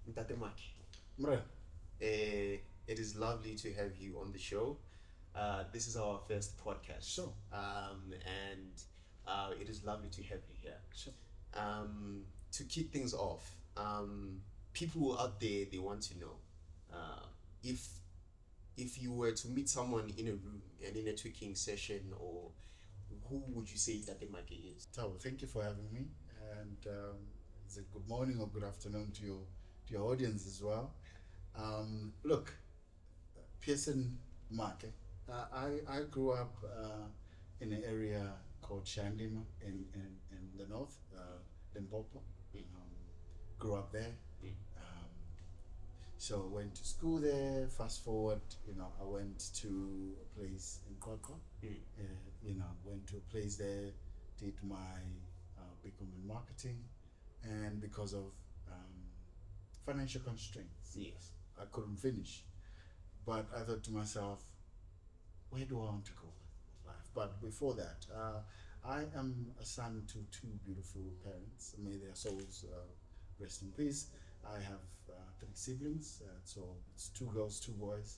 Ntate Maake, Mre, it is lovely to have you on the show. This is our first podcast. Sure. And it is lovely to have you here. Sure. To kick things off, people out there, they want to know if you were to meet someone in a room and in a tweaking session, or who would you say that the Maake is? Tao, thank you for having me. And it's a good morning or good afternoon to your audience as well. Look, Pearson Maake. I grew up in an area called Shandima in the north, Limpopo. Grew up there. Um, so went to school there. Fast forward, I went to a place in Kwakwa. Went to a place there, did my BCom in marketing, and because of financial constraints, Yes. I couldn't finish. But I thought to myself, where do I want to go with life? But before that, I am a son to two beautiful parents. May their souls rest in peace. I have three siblings, so it's two girls, two boys.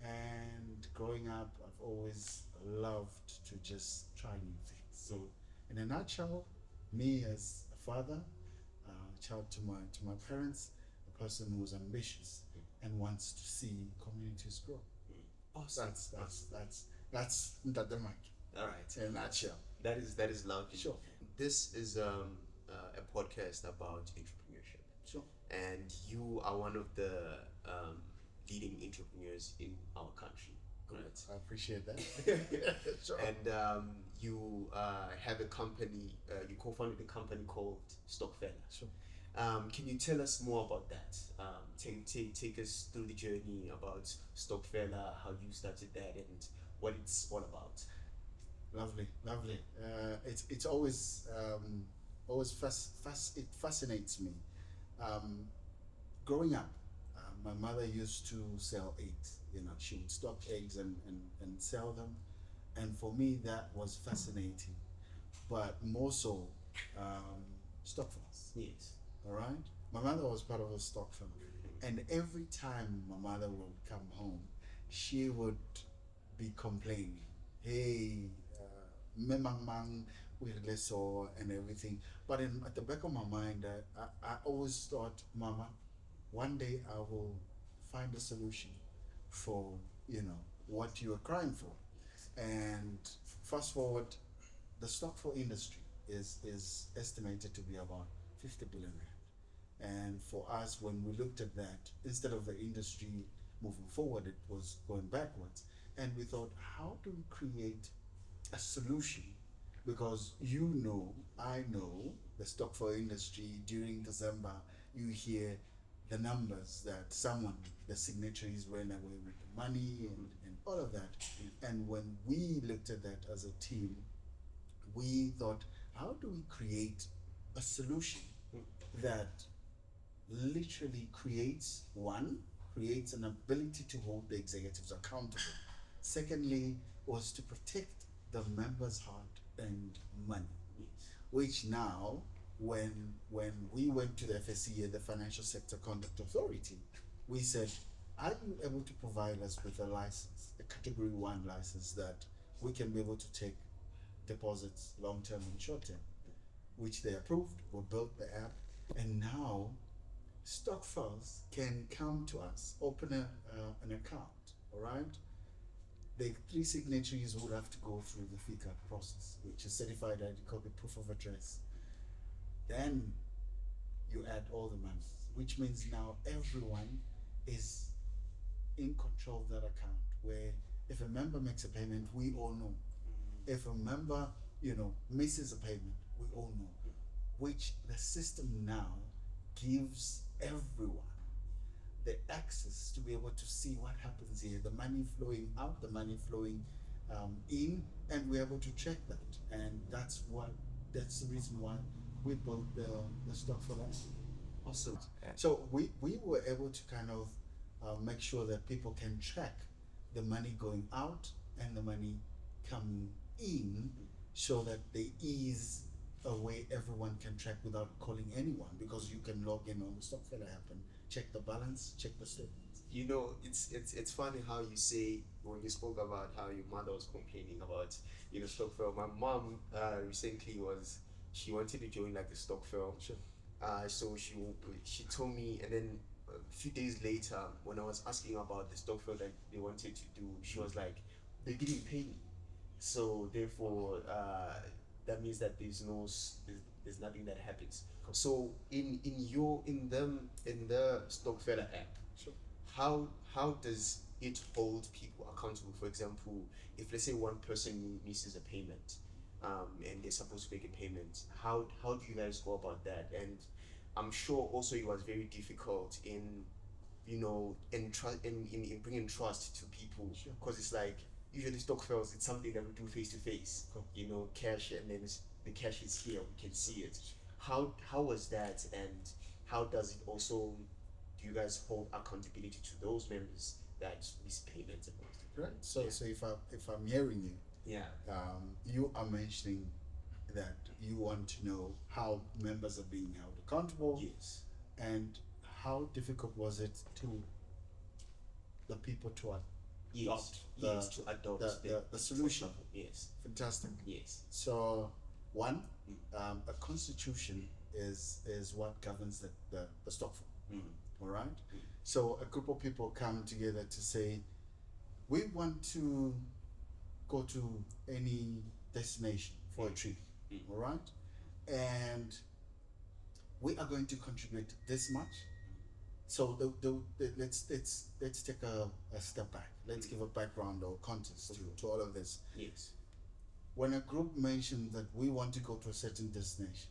And growing up, I've always loved to just try new things. So, in a nutshell, me as a father, child to my parents, a person who's ambitious and wants to see communities grow. Awesome. That's Ntate Maake All right. in a nutshell. That is lovely. Sure. This is a podcast about entrepreneurship, Sure. and you are one of the leading entrepreneurs in our country. Correct. I appreciate that. Sure. And you have a company. You co-founded a company called Stokfella. Sure. Can you tell us more about that? Take us through the journey about Stokfella, how you started that, and what it's all about. Lovely. It's always it fascinates me. Growing up, my mother used to sell eggs. She would stock eggs and sell them, and for me that was fascinating. But more so, Stockvels. Yes. All right. My mother was part of a stock family, and every time my mother would come home, she would be complaining, "Hey, memang mang with lesser and everything." But at the back of my mind, I always thought, "Mama, one day I will find a solution for what you are crying for." And fast forward, the stock for industry is estimated to be about 50 billion rand. And for us, when we looked at that, instead of the industry moving forward, it was going backwards. And we thought, how do we create a solution? Because I know the stock for industry during December, you hear the numbers that the signatories ran away with the money and all of that. And when we looked at that as a team, we thought, how do we create a solution that literally creates an ability to hold the executives accountable. Secondly, was to protect the members' heart and money. Yes. Which now, when we went to the FSCA, the Financial Sector Conduct Authority, we said, are you able to provide us with a license, a Category 1 license that we can be able to take deposits long-term and short-term? Which they approved. We built the app, and now Stockvels can come to us, open an account. All right. The three signatories would have to go through the FICA process, which is certified ID copy, proof of address. Then you add all the members, which means now everyone is in control of that account. Where if a member makes a payment, we all know. If a member, misses a payment, we all know. Which the system now gives everyone the access to be able to see what happens here, the money flowing out, the money flowing in, and we're able to check that. And that's the reason why we built the stock for that. Awesome. So we were able to kind of make sure that people can track the money going out and the money coming in, so that there is a way everyone can track without calling anyone, because you can log in on the Stockfella app and check the balance, check the statements. You know, it's funny how you say when you spoke about how your mother was complaining about Stockfell. My mom recently she wanted to join like a Stockfell. Sure. So she told me, and then a few days later, when I was asking about the Stockfell that they wanted to do, she was like, they didn't pay me. So therefore, that means that there's nothing that happens. So in the Stockfella app, Sure. how does it hold people accountable? For example, if let's say one person misses a payment, and they're supposed to make a payment, how do you guys go about that? And I'm sure also it was very difficult in in bringing trust to people, Sure. because it's like usually Stockfels, it's something that we do face to face, Cool. cash, and then the cash is here, we can see it. How was that, and how does it also, do you guys hold accountability to those members that miss payments and all that? Right. So Yeah. so if I'm hearing you, Yeah. you are mentioning that you want to know how members are being held accountable, Yes. and how difficult was it to the people to Yes. adopt Yes. To adopt the solution. Yes. Fantastic. Yes. So one, a constitution is what governs the Stockfell. Mm. All right. So a group of people come together to say, we want to go to any destination for a trip. All right, and we are going to contribute this much. So let's take a step back. Let's give a background or context to all of this. Yes. When a group mentions that we want to go to a certain destination,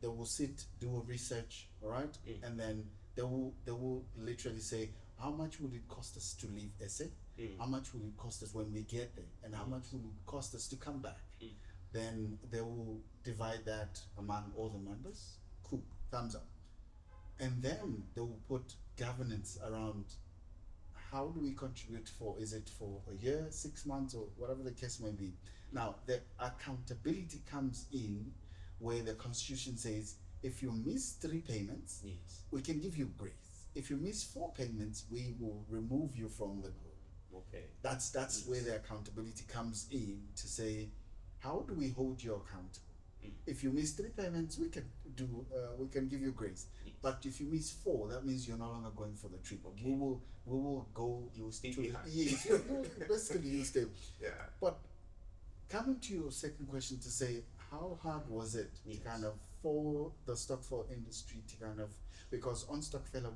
they will sit, do a research, all right, and then they will literally say, how much would it cost us to leave SA? How much will it cost us when we get there, and how much will it cost us to come back? Then they will divide that among all the members. Cool, thumbs up. And then they will put governance around how do we contribute for, is it for a year, 6 months, or whatever the case may be. Now, the accountability comes in where the constitution says, if you miss 3 payments, Yes. we can give you grace. If you miss 4 payments, we will remove you from the group. Okay. That's Yes. where the accountability comes in, to say, how do we hold you accountable? If you miss 3 payments, we can give you grace. Yes. But if you miss 4, that means you're no longer going for the trip. Okay. We will go. You will stay to behind. Yes, basically you stay. Yeah. But coming to your second question, to say, how hard was it Yes. to kind of, for the Stockfell industry to kind of, because on Stockfella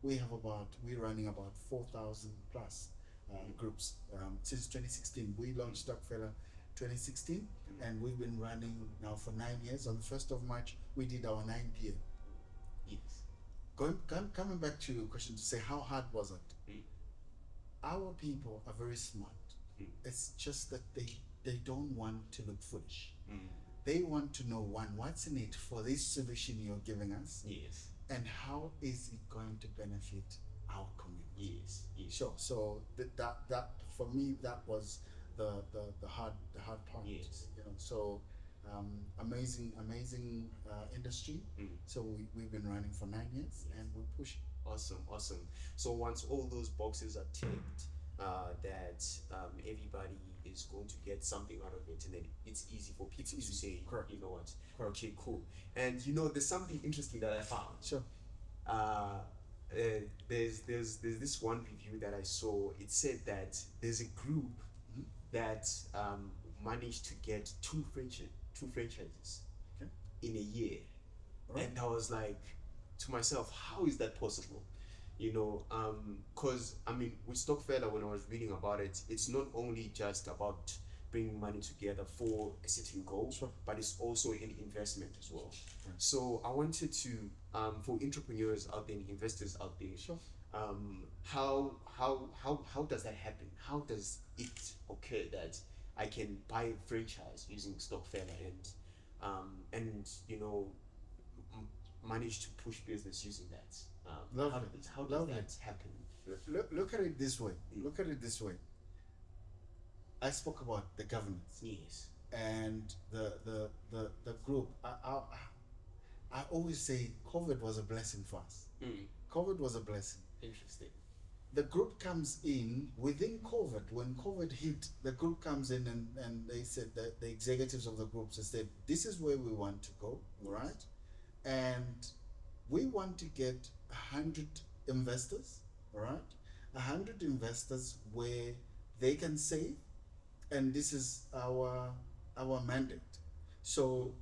we're running about 4,000 plus groups. Since 2016, we launched Stockfella 2016, and we've been running now for 9 years. On the 1st of March, we did our 9th year. Yes. Coming back to your question, to say how hard was it? Our people are very smart. It's just that they don't want to look foolish. They want to know, one, what's in it for this solution you're giving us, Yes. and how is it going to benefit our community? Yes. Yes. Sure. So that for me, that was the hard part. Yes. So amazing industry. So we've been running for 9 years, and we're pushing. Awesome. So once all those boxes are ticked, that everybody is going to get something out of it, and then it's easy for people to say, Correct. you know what, Correct. okay, cool. And there's something interesting that I found. Sure. There's this one review that I saw. It said that there's a group that managed to get two franchises Okay. in a year. Right. And I was like to myself, how is that possible? Because with Stockfella, when I was reading about it, it's not only just about bringing money together for a certain goal, Sure. but it's also an investment as well. Right. So I wanted to, for entrepreneurs out there and investors out there, Sure. how does that happen? How does it occur that I can buy a franchise using Stockfella and manage to push business using that? Lovely. How does Lovely. that happen? Look at it this way. Look at it this way. I spoke about the governance Yes. and the group. I always say COVID was a blessing for us. COVID was a blessing. Interesting. The group comes in within COVID. When COVID hit, the group comes in and they said that the executives of the groups said, this is where we want to go, right? And we want to get 100 investors, right? 100 investors where they can save, and this is our mandate. So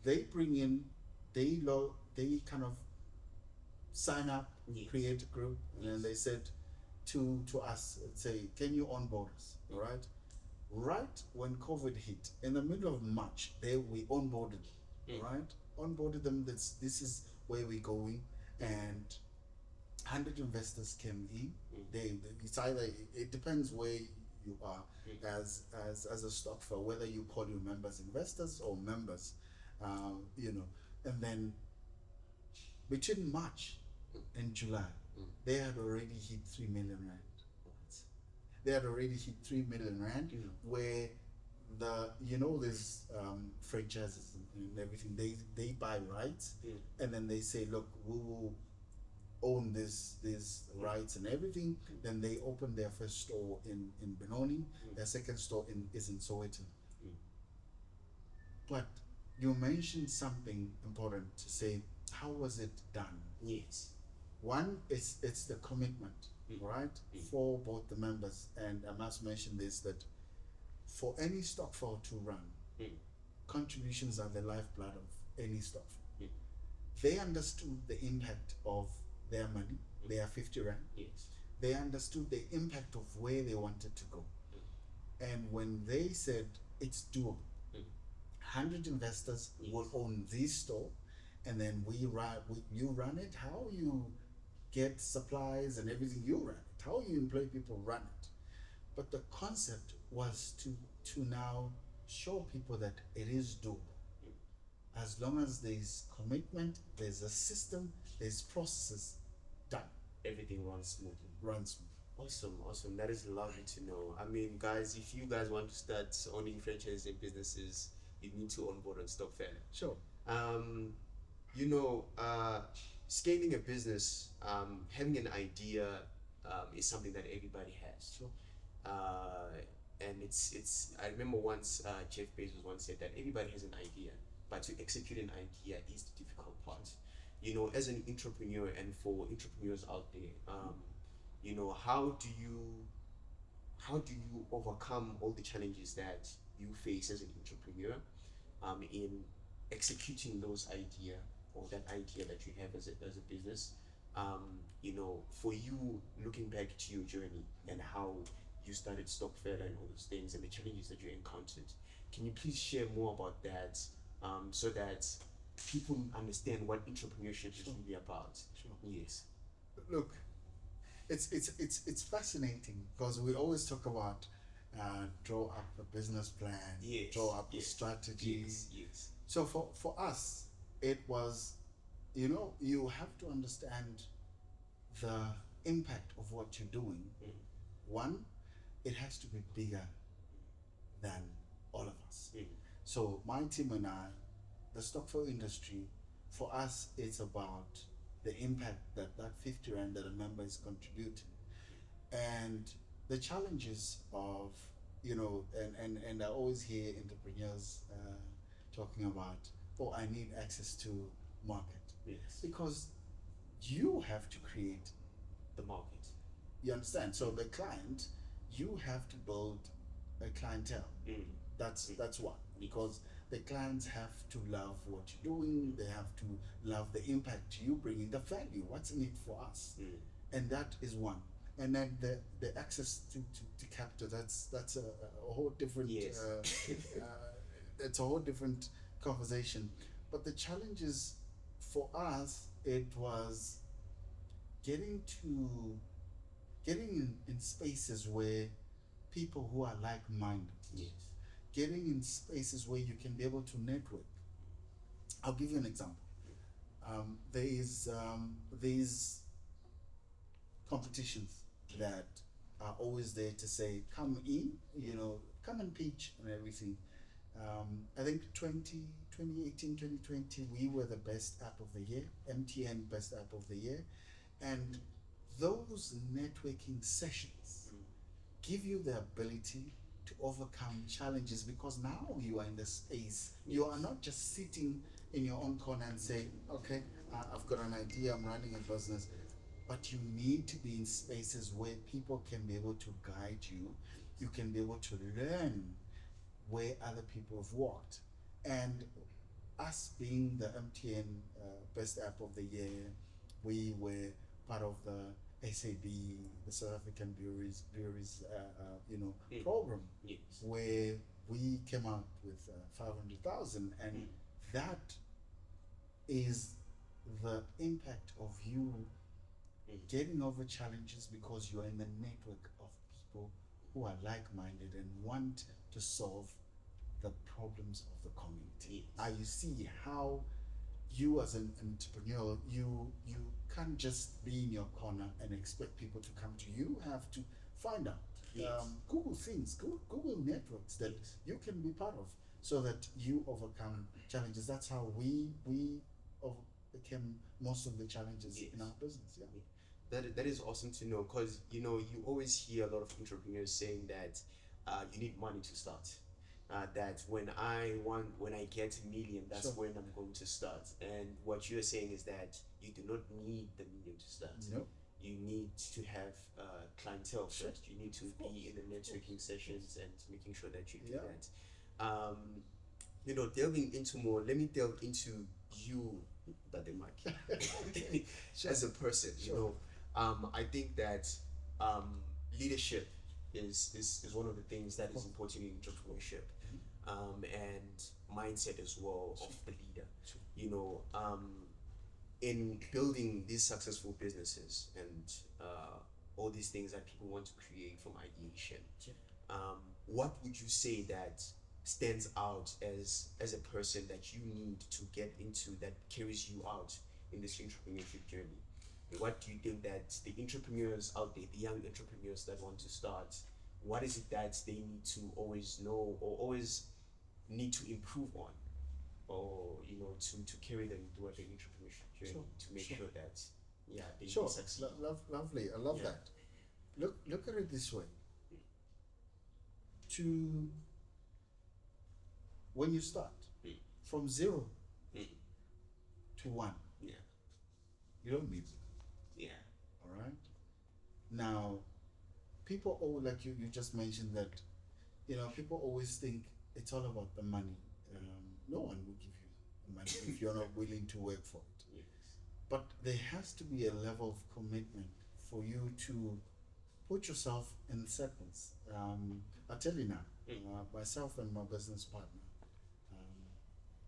they bring in, they kind of sign up, create a group, and then they said to us, say, can you onboard us? All right. Right when COVID hit, in the middle of March, we onboarded, right? Onboarded them. This is where we're going, and 100 investors came in. It's either, it depends where you are as a Stokfella, whether you call your members investors or members, and then between March and July, they had already hit 3 million rand. They had already hit 3 million rand, where there's franchises and everything. They buy rights, and then they say, look, we will own these rights and everything. Then they open their first store in Benoni. Their second store is in Soweto. But you mentioned something important to say. How was it done? Yes. One, it's the commitment, right, for both the members. And I must mention this, that for any Stockfell to run, contributions are the lifeblood of any Stockfell. They understood the impact of their money, their 50 rand. Yes. They understood the impact of where they wanted to go. And when they said it's doable, 100 investors will own this store, and then you run it. How you get supplies and everything, you run it. How you employ people, run it. But the concept was to now show people that it is doable. As long as there's commitment, there's a system, there's processes, done. Everything runs smoothly. Awesome. That is lovely to know. I mean, guys, if you guys want to start owning franchises and businesses, you need to onboard on Stokfella. Sure. Scaling a business, having an idea is something that everybody has. Sure. And it's. I remember once Jeff Bezos once said that everybody has an idea, but to execute an idea is the difficult part. As an entrepreneur, and for entrepreneurs out there, how do you overcome all the challenges that you face as an entrepreneur in executing those idea, or that idea that you have as a business? For you, looking back to your journey and how you started Stokfella and all those things and the challenges that you encountered, can you please share more about that, so that people understand what entrepreneurship is really about? Sure. Yes. Look, it's fascinating, because we always talk about draw up a business plan, draw up a strategy. Yes. So for us, it was, you have to understand the impact of what you're doing. One, it has to be bigger than all of us. So my team and I, the Stockfell industry, for us, it's about the impact that 50 rand that a member is contributing, and the challenges of, and I always hear entrepreneurs talking about, I need access to market. Yes. Because you have to create The market. You understand? So the client, you have to build a clientele. That's one, because the clients have to love what you're doing. They have to love the impact you bring in, the value. What's in it for us? And that is one. And then the access to capital. That's a whole different. Yes. It's a whole different conversation. But the challenges for us, it was getting in spaces where people who are like-minded. Yes. Getting in spaces where you can be able to network. I'll give you an example. There is these competitions that are always there to say, come in, come and pitch and everything. I think 2018, 2020, we were the best app of the year, MTN best app of the year. And those networking sessions give you the ability to overcome challenges, because now you are in the space. You are not just sitting in your own corner and say, okay, I've got an idea, I'm running a business. But you need to be in spaces where people can be able to guide you. You can be able to learn where other people have walked. And us being the MTN Best App of the Year, we were part of the SAB, the South African Breweries, program, Yes. where we came out with 500,000, and that is the impact of you getting over challenges because you're in the network of people who are like-minded and want to solve the problems of the community. Yes. You see how you as an entrepreneur, you can't just be in your corner and expect people to come to you. You have to find out. Yes. Google things, Google networks that you can be part of, so that you overcome challenges. That's how we overcame most of the challenges in our business. Yeah. That is awesome to know, because you always hear a lot of entrepreneurs saying that you need money to start. That when I get a million, that's Sure. when I'm going to start. And what you're saying is that you do not need the million to start. No. You need to have clientele Sure. first. You need to Of course, be in the of networking course. sessions and making sure that you do Yeah. that. Delving into more, let me delve into you, Dade Maake, Sure. as a person. Sure. I think that leadership is one of the things that is important in entrepreneurship, and mindset as well of the leader. Sure. In building these successful businesses and all these things that people want to create from ideation, Sure. what would you say that stands out as a person that you need to get into, that carries you out in this entrepreneurship journey? What do you think that the entrepreneurs out there, the young entrepreneurs that want to start, what is it that they need to always know or always need to improve on, or to carry them through the entrepreneurship journey, Sure, to make sure. sure that they Sure. succeed? Lovely. I love Yeah. that. Look at it this way. When you start from 0 to 1, Yeah. you don't need it. Yeah. All right. Now, people like you just mentioned that, people always think it's all about the money. No one will give you the money if you're not willing to work for it. Yes. But there has to be a level of commitment for you to put yourself in circles. I'll tell you now, myself and my business partner,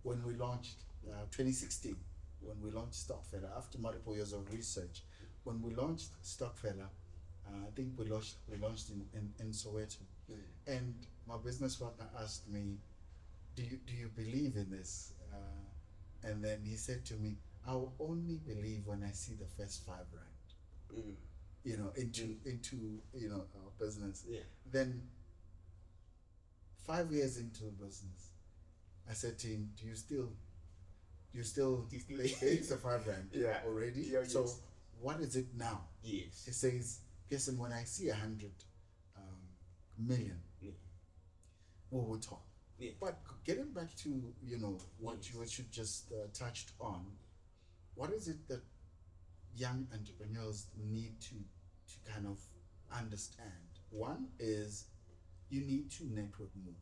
when we launched 2016, when we launched Stockfella, after multiple years of research, when we launched Stockfella, I think we launched in Soweto, and my business partner asked me, do you believe in this? And then he said to me, I'll only believe when I see the first 5 rand, into our business. Yeah. Then 5 years into the business, I said to him, do you still it's a 5 rand Yeah. already? Yeah, So yes. what is it now? Yes. He says, Pearson, when I see 100 million, Yeah. we will talk. Yeah. But getting back to what Yes. you just touched on, what is it that young entrepreneurs need to kind of understand? One is you need to network more.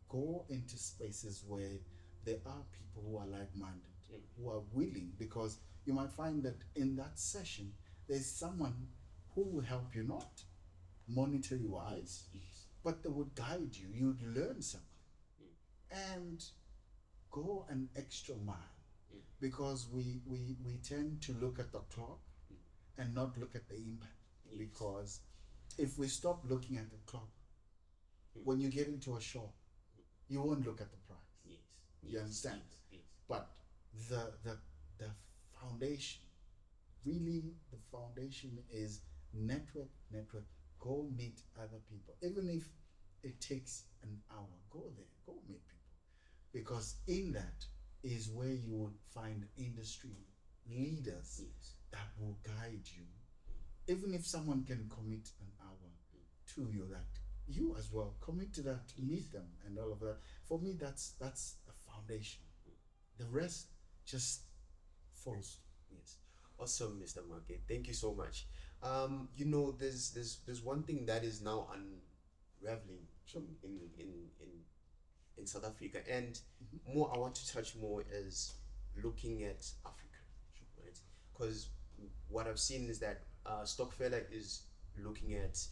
Go into spaces where there are people who are like-minded, who are willing, because you might find that in that session there's someone who will help you, not monetary wise, Yes. but they would guide you. You'd learn something. And go an extra mile, because we tend to look at the clock and not look at the impact. Yes. Because if we stop looking at the clock, when you get into a shop, you won't look at the price. Yes. You understand? Yes. But the foundation, really the foundation is network. Go meet other people. Even if it takes an hour. Go there, go meet people, because in that is where you will find industry leaders Yes. that will guide you. Even if someone can commit an hour to you, that you as well commit to that, meet them, and all of that. For me, that's a foundation. The rest just follows. Yes. Awesome, Mr. Maake. Thank you so much. You know, there's one thing that is now unraveling Sure. in South Africa, and more I want to touch more is looking at Africa, right? Because what I've seen is that Stockfella is looking at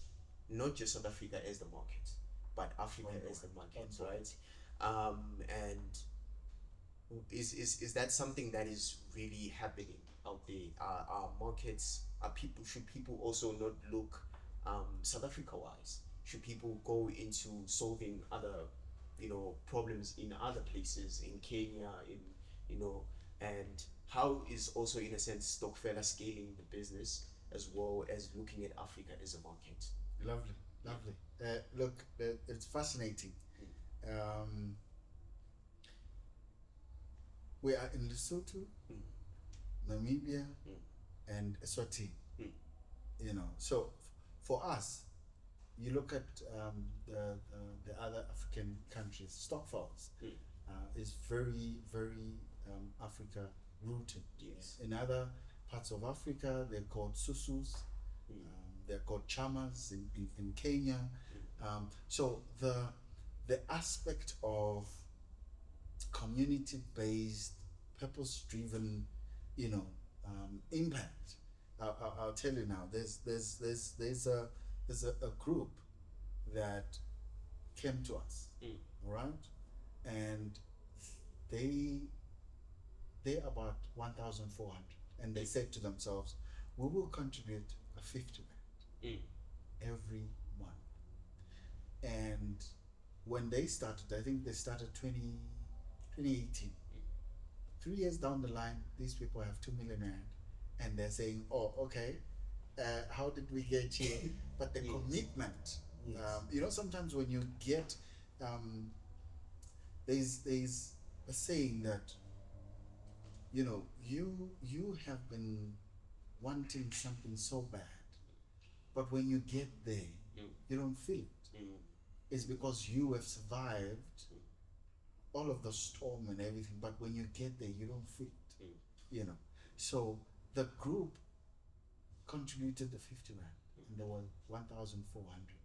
not just South Africa as the market, but Africa as the market, right? And is that something that is really happening out there? Are markets, are people, should people also not look South Africa wise? Should people go into solving other, problems in other places, in Kenya, and how is also in a sense Stockfella scaling the business as well as looking at Africa as a market? Lovely, lovely. Look, it's fascinating. Um, we are in Lesotho, Namibia, and Eswatini. So for us, you look at the other African countries. Stockvels is very, very Africa rooted. Yes. In other parts of Africa, they're called susus. They're called chamas in Kenya. So the aspect of community-based, purpose-driven, impact. I'll tell you now. There's a group that came to us, all right, and they're about 1,400, and they said to themselves, we will contribute a 50 rand every month. And when they started, I think they started 2018. 3 years down the line, these people have 2 million rand, and they're saying, "Oh, okay, how did we get here?" But the commitment, sometimes when you get, there's a saying that, you have been wanting something so bad, but when you get there, you don't feel it. It's because you have survived all of the storm and everything, but when you get there, you don't feel it. So the group contributed the 50 rand, and there were 1,400.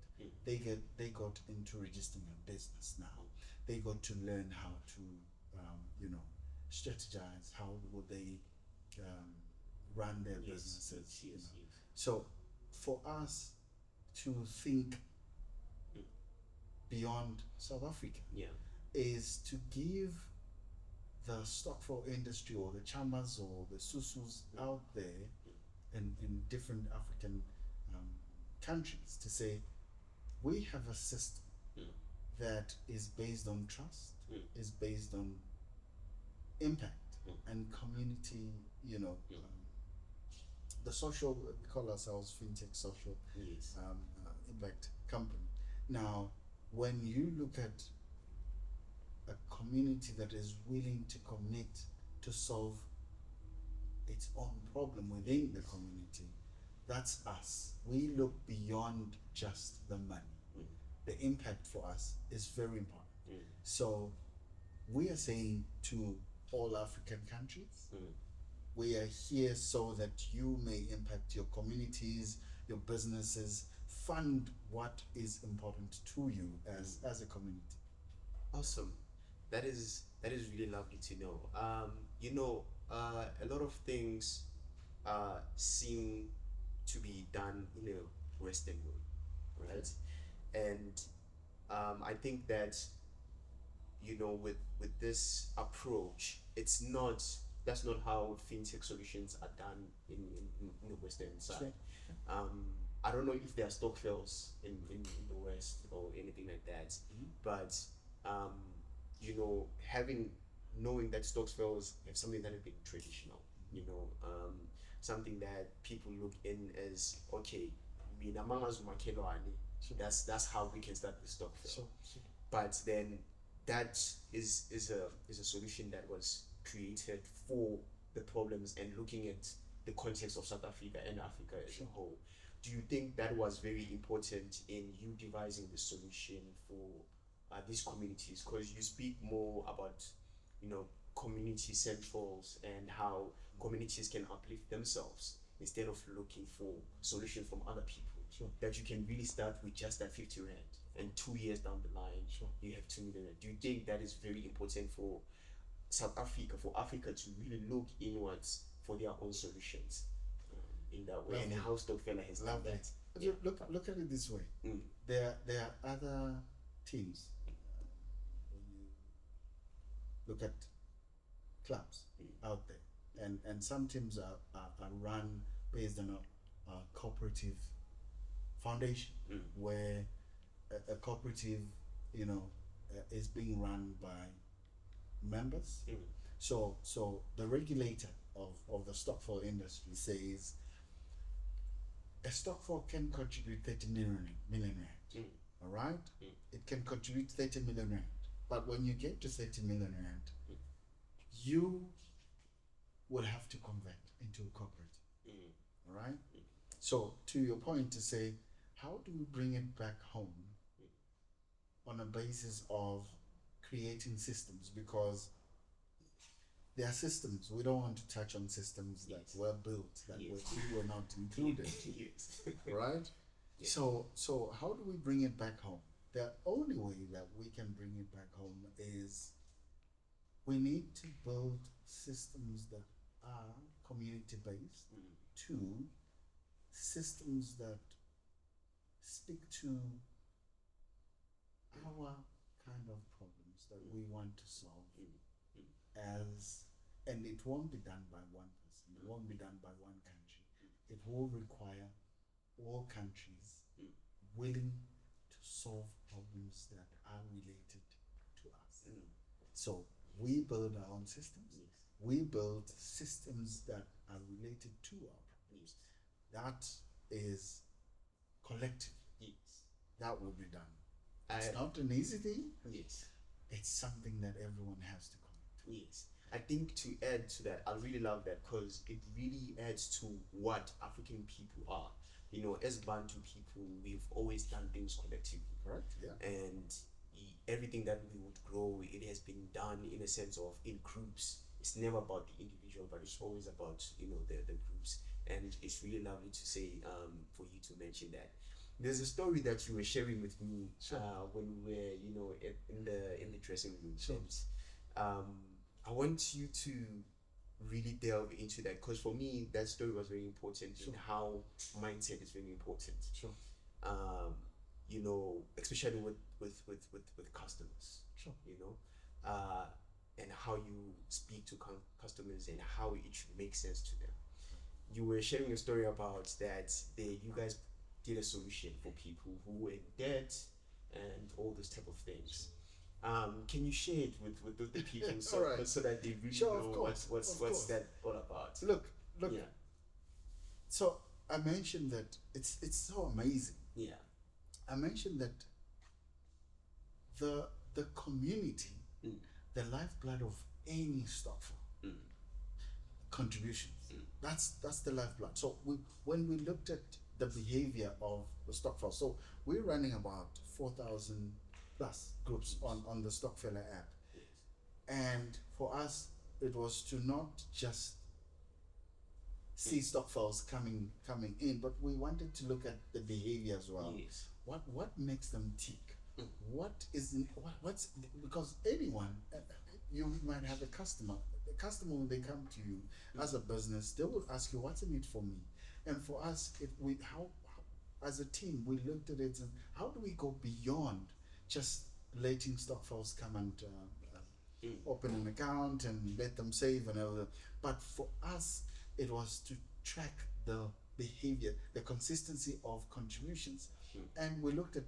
They got into registering a business now. They got to learn how to, strategize. How would they run their businesses? Yes. So for us to think beyond South Africa is to give the Stockfel industry, or the chamas or the susus out there in different African countries, to say we have a system that is based on trust, is based on impact and community, the social, we call ourselves fintech social impact company. Now, when you look at a community that is willing to commit to solve its own problem within the community, that's us. We look beyond just the money. The impact for us is very important. So we are saying to all African countries, we are here so that you may impact your communities, your businesses, fund what is important to you as a community. Awesome. That is really lovely to know. A lot of things seem to be done in a Western way, right? And I think that with this approach, that's not how fintech solutions are done in the Western side. Sure. I don't know if there are Stockvels in the West or anything like that, but knowing that Stockvels have something that has been traditional, something that people look in as, okay, mina mangazumakhelwane, Sure. That's how we can start with Stokfella. Sure. But then that is a solution that was created for the problems and looking at the context of South Africa and Africa as a whole. Do you think that was very important in you devising the solution for these communities? Because you speak more about, community centrals and how communities can uplift themselves instead of looking for solutions from other people. Sure. That you can really start with just that 50 rand, and 2 years down the line, you have 2 million. Do you think that is very important for South Africa, for Africa to really look inwards for their own solutions in that way? Lovely. And how Stokfella has done that? Yeah. Look at it this way. There are other teams. When you look at clubs out there, and some teams are run based on a cooperative foundation, where a cooperative, is being run by members. So the regulator of the Stockvels industry says a Stockvels can contribute 30 million rand. All right, it can contribute 30 million rand, but when you get to 30 million rand, you would have to convert into a cooperative. All right. So to your point, to say, how do we bring it back home on a basis of creating systems? Because there are systems, we don't want to touch on systems that were built, that we were not included. Right? Yes. So how do we bring it back home? The only way that we can bring it back home is we need to build systems that are community based. Two, systems that speak to our kind of problems that we want to solve, and it won't be done by one person, it won't be done by one country. It will require all countries willing to solve problems that are related to us. So we build our own systems. We build systems that are related to our problems. That is collective. That will be done. It's not an easy thing. It's something that everyone has to commit. I think to add to that, I really love that because it really adds to what African people are. As Bantu people, we've always done things collectively. Correct? Yeah. And everything that we would grow, it has been done in a sense of in groups. It's never about the individual, but it's always about, the groups. And it's really lovely to say, for you to mention that. There's a story that you were sharing with me when we were, in the dressing room. Sure. And, I want you to really delve into that because for me, that story was very important in how mindset is very important. Sure. Especially with customers. Sure. And how you speak to customers and how it should make sense to them. You were sharing a story about that you guys did a solution for people who were in debt and all those type of things. Can you share it with the people so that they really know what's that all about? Look. Yeah. So I mentioned that it's so amazing. Yeah. I mentioned that the community, the lifeblood of any Stockvels, contributions. That's the lifeblood. So when we looked at the behavior of the Stockvels, so we're running about 4,000 plus groups on the Stokfella app. And for us, it was to not just see Stockvels coming in, but we wanted to look at the behavior as well. Yes. What makes them tick? What's because anyone, you might have a customer. The customer, when they come to you as a business, they will ask you, what's in it for me? And for us, how as a team, we looked at it and how do we go beyond just letting Stockvels come and open an account and let them save and all that. But for us, it was to track the behavior, the consistency of contributions. And we looked at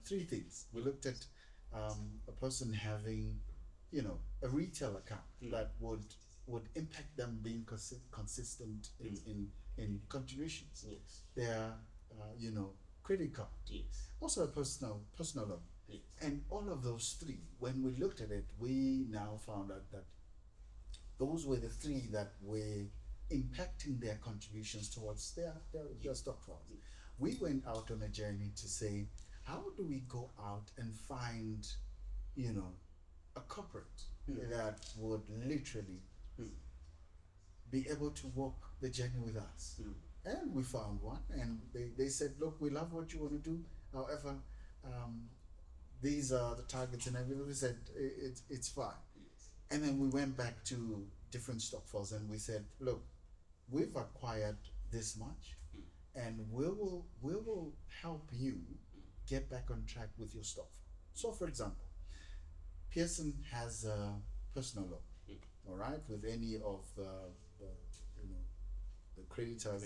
3 things. We looked at a person having, a retail account that would impact them being consistent in contributions. Yes. There are, credit card, Yes. also a personal loan. Yes. And all of those three, when we looked at it, we now found out that those were the three that were impacting their contributions towards their Stockvels. We went out on a journey to say, how do we go out and find, a corporate that would literally be able to walk the journey with us? And we found one, and they said, look, we love what you want to do. However, these are the targets and everything. We said, it's fine. And then we went back to different Stockvels and we said, look, we've acquired this much, and we will help you get back on track with your stuff. So, for example, Pearson has a personal loan, all right, with any of the creditors,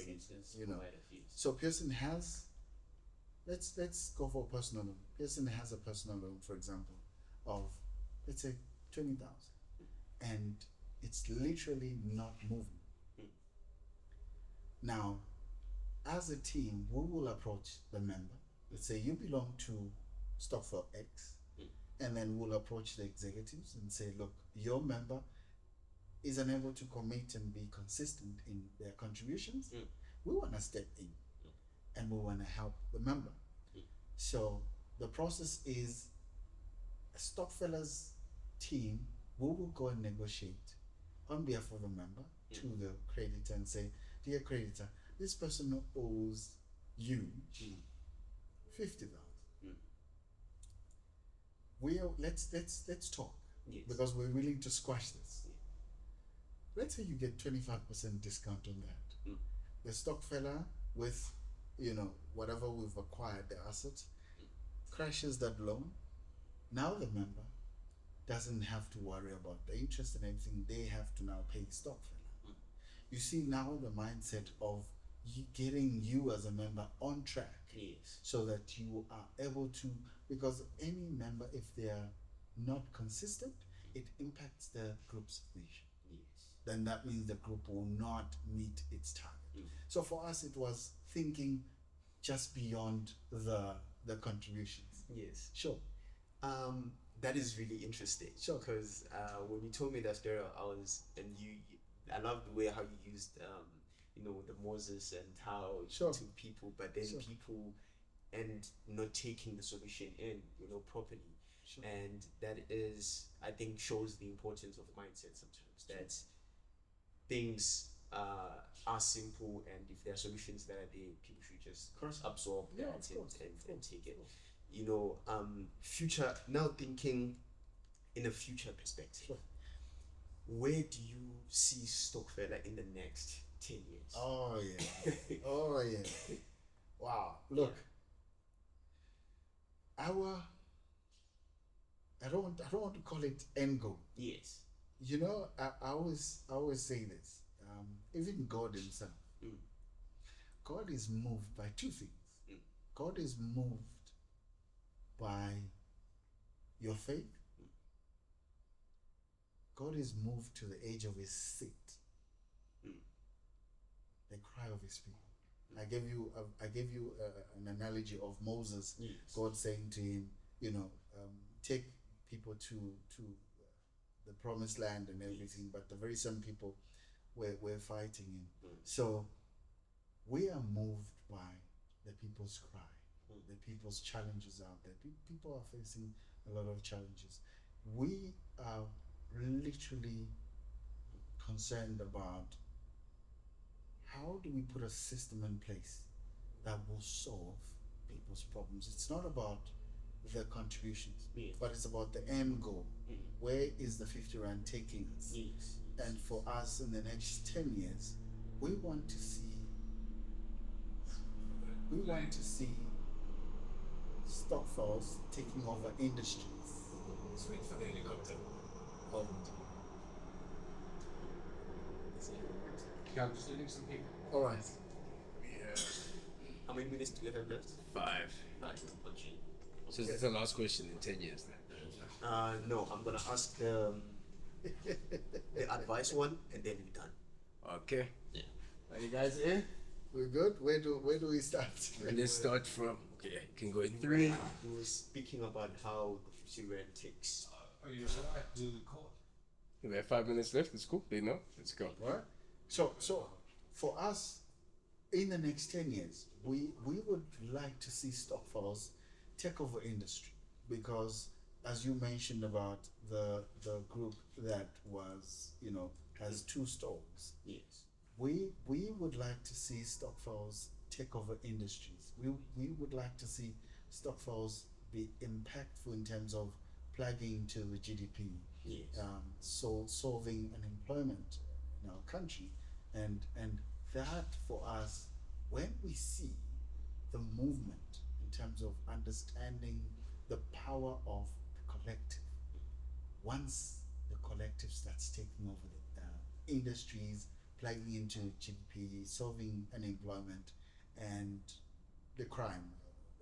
So Pearson has, let's go for a personal loan. Pearson has a personal loan, for example, of, let's say, 20,000, and it's literally not moving. Now, as a team, we will approach the member. Let's say you belong to Stockfella X, and then we'll approach the executives and say, look, your member is unable to commit and be consistent in their contributions. We want to step in and we want to help the member. So the process is Stockfella's team, we will go and negotiate on behalf of the member to the creditor and say, dear creditor, this person owes you 50,000. Let's talk, because we're willing to squash this. Let's say you get 25% discount on that. The Stockfella, with whatever we've acquired, the assets, crashes that loan. Now the member doesn't have to worry about the interest and everything. They have to now pay Stockfella. You see now the mindset of getting you as a member on track, so that you are able to, because any member, if they are not consistent, it impacts the group's vision. Then that means the group will not meet its target. So for us, it was thinking just beyond the contributions. Yes. Sure. That is really interesting. Sure. Because when you told me that story, I love the way how you used the Moses and how to people, but then people and not taking the solution in properly. Sure. And that is, I think, shows the importance of mindset sometimes, that things are simple, and if there are solutions that are there, people should just absorb that and take it. Future, now thinking in a future perspective, Sure. Where do you see Stokfella in the next 10 years? Oh yeah. Oh yeah. Wow. Look, I don't want to call it end goal. Yes. I always say this. Even God himself, God is moved by two things. God is moved by your faith. God is moved to the edge of his seat. The cry of his people. I gave you an analogy of Moses. Yes. God saying to him, take people to the promised land and everything, but the very same people were fighting him. So we are moved by the people's cry, the people's challenges out there. People are facing a lot of challenges. We are literally concerned about how do we put a system in place that will solve people's problems. It's not about the contributions, but it's about the end goal. Where is the 50 Rand taking us? And for us in the next 10 years, we want to see Stockvels taking over industries. Wait for the helicopter. Yeah, I'm just leaving some people. All right. How many minutes do you have left? 5. Okay. So this is the last question in 10 years then? No, I'm gonna ask the advice one, and then we're done. Okay. Yeah. Are you guys in? We're good. Where do we start? Let's start from Okay, you can go in 3. We were speaking about how the 50 Rand ticks. You should I do the call? We have 5 minutes left. It's cool. They know. Let's go. Right? So for us, in the next 10 years, we would like to see Stockvels take over industry, because as you mentioned about the group that was, has 2 stores. Yes. We would like to see Stockvels take over industries. We would like to see Stockvels be impactful in terms of plugging to the GDP. Yes. So solving unemployment in our country, and that for us, when we see the movement in terms of understanding the power of the collective, once the collective starts taking over the industries, plugging into GDP, solving unemployment and the crime,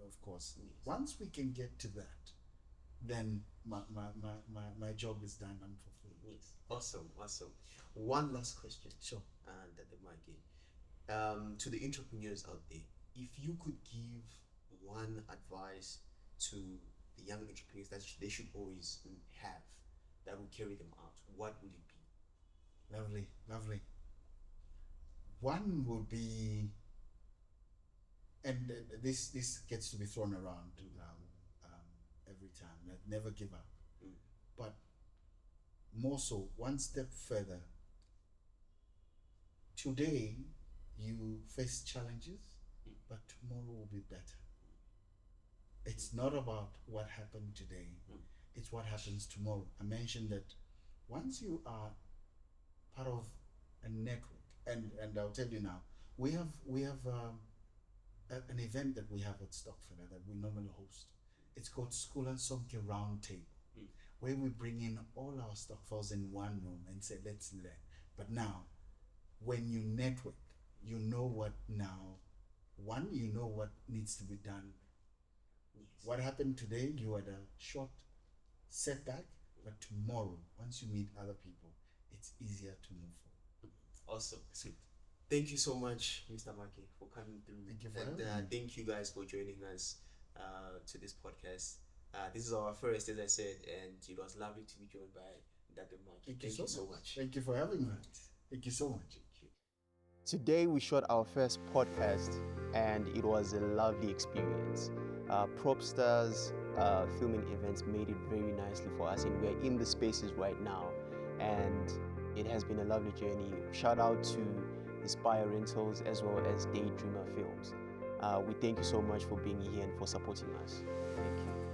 of course. Yes. Once we can get to that, then my job is done. I'm fulfilled. Yes. Awesome. One last question. Sure. Dr. Maake. To the entrepreneurs out there, if you could give one advice to the young entrepreneurs that they should always have that will carry them out, what would it be? Lovely. One would be, and this gets to be thrown around every time, like never give up. But more so, one step further, today you face challenges, but tomorrow will be better. It's not about what happened today, it's what happens tomorrow. I mentioned that once you are part of a network, and I'll tell you now, we have an event that we have at Stokfella that we normally host. It's called School and Sonke Roundtable, where we bring in all our Stockvels in one room and say, let's learn. But now, when you network, you know what now. One, you know what needs to be done. Yes. What happened today, you had a short setback, but tomorrow, once you meet other people, it's easier to move forward. Awesome. Sweet. Thank you so much, Mr. Maake, for coming through. Thank you for and having me. thank you guys for joining us to this podcast. This is our first, as I said, and it was lovely to be joined by Dr. Maake. Thank you so much. Thank you for having me. Thank you so much. Today we shot our first podcast, and it was a lovely experience. Propstars filming events made it very nicely for us, and we're in the spaces right now, and it has been a lovely journey. Shout out to Inspire Rentals as well as Daydreamer Films. We thank you so much for being here and for supporting us. Thank you.